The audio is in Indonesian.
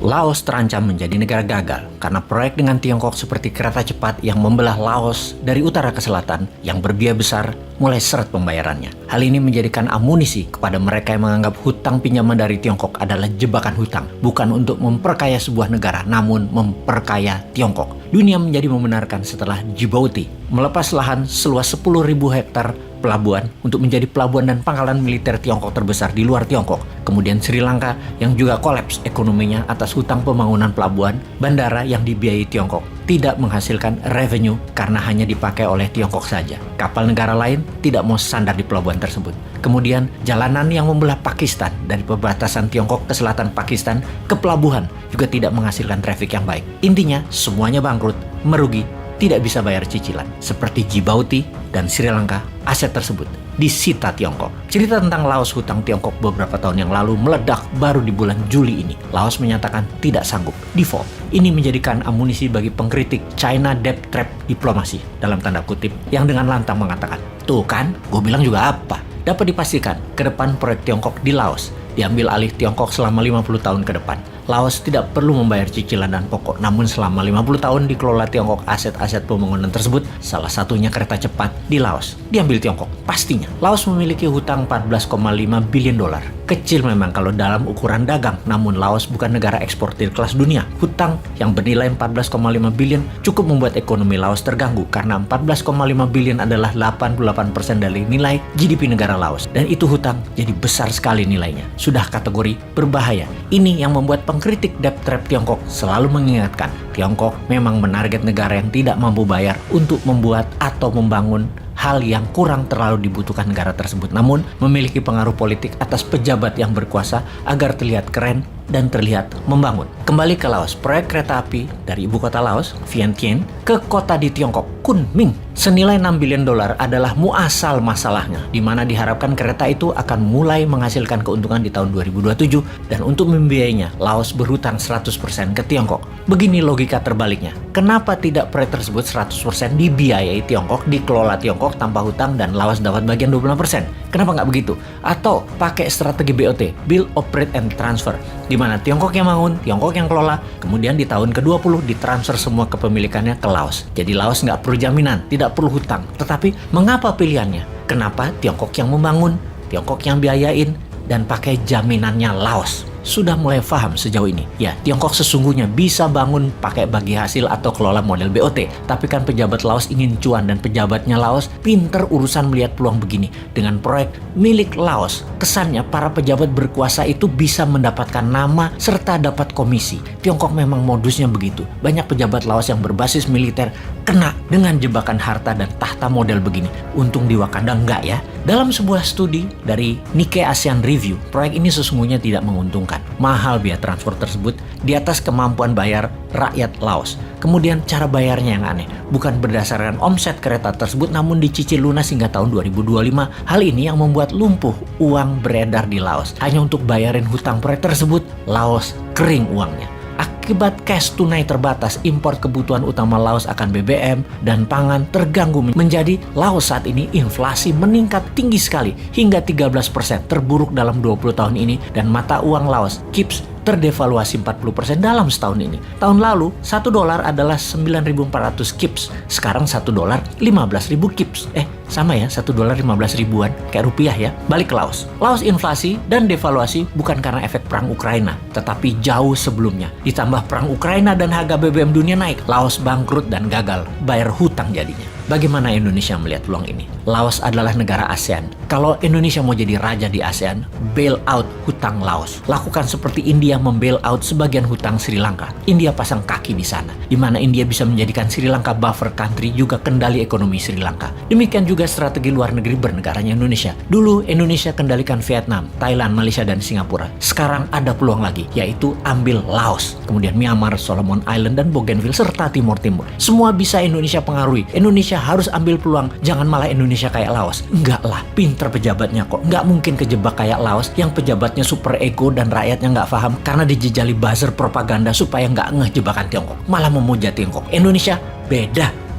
Laos terancam menjadi negara gagal karena proyek dengan Tiongkok seperti kereta cepat yang membelah Laos dari utara ke selatan yang berbiaya besar mulai seret pembayarannya. Hal ini menjadikan amunisi kepada mereka yang menganggap hutang pinjaman dari Tiongkok adalah jebakan hutang, bukan untuk memperkaya sebuah negara, namun memperkaya Tiongkok. Dunia menjadi membenarkan setelah Djibouti melepas lahan seluas 10.000 hektar pelabuhan untuk menjadi pelabuhan dan pangkalan militer Tiongkok terbesar di luar Tiongkok. Kemudian Sri Lanka yang juga kolaps ekonominya atas hutang pembangunan pelabuhan, bandara yang dibiayai Tiongkok tidak menghasilkan revenue karena hanya dipakai oleh Tiongkok saja. Kapal negara lain tidak mau sandar di pelabuhan tersebut. Kemudian jalanan yang membelah Pakistan dari perbatasan Tiongkok ke selatan Pakistan ke pelabuhan juga tidak menghasilkan traffic yang baik. Intinya semuanya bangkrut, merugi, tidak bisa bayar cicilan. Seperti Djibouti dan Sri Lanka, aset tersebut disita Tiongkok. Cerita tentang Laos hutang Tiongkok beberapa tahun yang lalu meledak baru di bulan Juli ini. Laos menyatakan tidak sanggup default. Ini menjadikan amunisi bagi pengkritik China debt trap diplomasi dalam tanda kutip yang dengan lantang mengatakan, "Tuh kan, gue bilang juga apa?" Dapat dipastikan ke depan proyek Tiongkok di Laos diambil alih Tiongkok selama 50 tahun ke depan. Laos tidak perlu membayar cicilan dan pokok, namun selama 50 tahun dikelola Tiongkok aset-aset pembangunan tersebut, salah satunya kereta cepat di Laos, diambil Tiongkok. Pastinya, Laos memiliki hutang 14,5 billion dolar. Kecil memang kalau dalam ukuran dagang, namun Laos bukan negara eksportir kelas dunia. Hutang yang bernilai 14,5 billion cukup membuat ekonomi Laos terganggu karena 14,5 billion adalah 88% dari nilai GDP negara Laos. Dan itu hutang jadi besar sekali nilainya. Sudah kategori berbahaya. Ini yang membuat pengkritik debt trap Tiongkok selalu mengingatkan, Tiongkok memang menarget negara yang tidak mampu bayar untuk membuat atau membangun hal yang kurang terlalu dibutuhkan negara tersebut, namun memiliki pengaruh politik atas pejabat yang berkuasa agar terlihat keren dan terlihat membangun. Kembali ke Laos, proyek kereta api dari ibu kota Laos, Vientiane, ke kota di Tiongkok, Kunming, senilai 6 billion dolar adalah muasal masalahnya, di mana diharapkan kereta itu akan mulai menghasilkan keuntungan di tahun 2027, dan untuk membiayainya, Laos berhutang 100% ke Tiongkok. Begini logika terbaliknya, kenapa tidak proyek tersebut 100% dibiayai Tiongkok, dikelola Tiongkok tanpa hutang, dan Laos dapat bagian 20%? Kenapa nggak begitu? Atau pakai strategi BOT, Build, Operate, and Transfer, di mana Tiongkok yang bangun, Tiongkok yang kelola, kemudian di tahun ke-20 ditransfer semua kepemilikannya ke Laos. Jadi Laos nggak perlu jaminan, tidak perlu hutang. Tetapi mengapa pilihannya? Kenapa Tiongkok yang membangun, Tiongkok yang biayain, dan pakai jaminannya Laos? Sudah mulai paham sejauh ini? Ya, Tiongkok sesungguhnya bisa bangun pakai bagi hasil atau kelola model BOT. Tapi kan pejabat Laos ingin cuan, dan pejabatnya Laos pinter urusan melihat peluang begini. Dengan proyek milik Laos, kesannya para pejabat berkuasa itu bisa mendapatkan nama serta dapat komisi. Tiongkok memang modusnya begitu. Banyak pejabat Laos yang berbasis militer kena dengan jebakan harta dan tahta model begini. Untung di Wakanda enggak ya. Dalam sebuah studi dari Nikkei Asian Review, proyek ini sesungguhnya tidak menguntungkan. Mahal biaya transport tersebut di atas kemampuan bayar rakyat Laos. Kemudian cara bayarnya yang aneh, bukan berdasarkan omset kereta tersebut, namun dicicil lunas hingga tahun 2025. Hal ini yang membuat lumpuh uang beredar di Laos. Hanya untuk bayarin hutang proyek tersebut, Laos kering uangnya. Akibat cash tunai terbatas, impor kebutuhan utama Laos akan BBM dan pangan terganggu, menjadi Laos saat ini inflasi meningkat tinggi sekali hingga 13%, terburuk dalam 20 tahun ini, dan mata uang Laos KIPS terdevaluasi 40% dalam setahun ini. Tahun lalu, 1 dolar adalah 9.400 KIPS. Sekarang 1 dolar 15.000 KIPS. Sama ya, 1 dolar 15 ribuan, kayak rupiah ya. Balik ke Laos. Laos inflasi dan devaluasi bukan karena efek perang Ukraina, tetapi jauh sebelumnya. Ditambah perang Ukraina dan harga BBM dunia naik, Laos bangkrut dan gagal bayar hutang jadinya. Bagaimana Indonesia melihat peluang ini? Laos adalah negara ASEAN. Kalau Indonesia mau jadi raja di ASEAN, bail out hutang Laos. Lakukan seperti India membail out sebagian hutang Sri Lanka. India pasang kaki di sana, di mana India bisa menjadikan Sri Lanka buffer country, juga kendali ekonomi Sri Lanka. Demikian juga strategi luar negeri bernegaranya Indonesia. Dulu Indonesia kendalikan Vietnam, Thailand, Malaysia, dan Singapura. Sekarang ada peluang lagi, yaitu ambil Laos, kemudian Myanmar, Solomon Island, dan Bougainville, serta Timur Timur. Semua bisa Indonesia pengaruhi. Indonesia harus ambil peluang, jangan malah Indonesia kayak Laos. Enggak lah, pinter pejabatnya kok. Enggak mungkin kejebak kayak Laos yang pejabatnya super ego dan rakyatnya nggak paham karena dijejali buzzer propaganda supaya nggak ngeh jebakan Tiongkok. Malah memuja Tiongkok. Indonesia beda.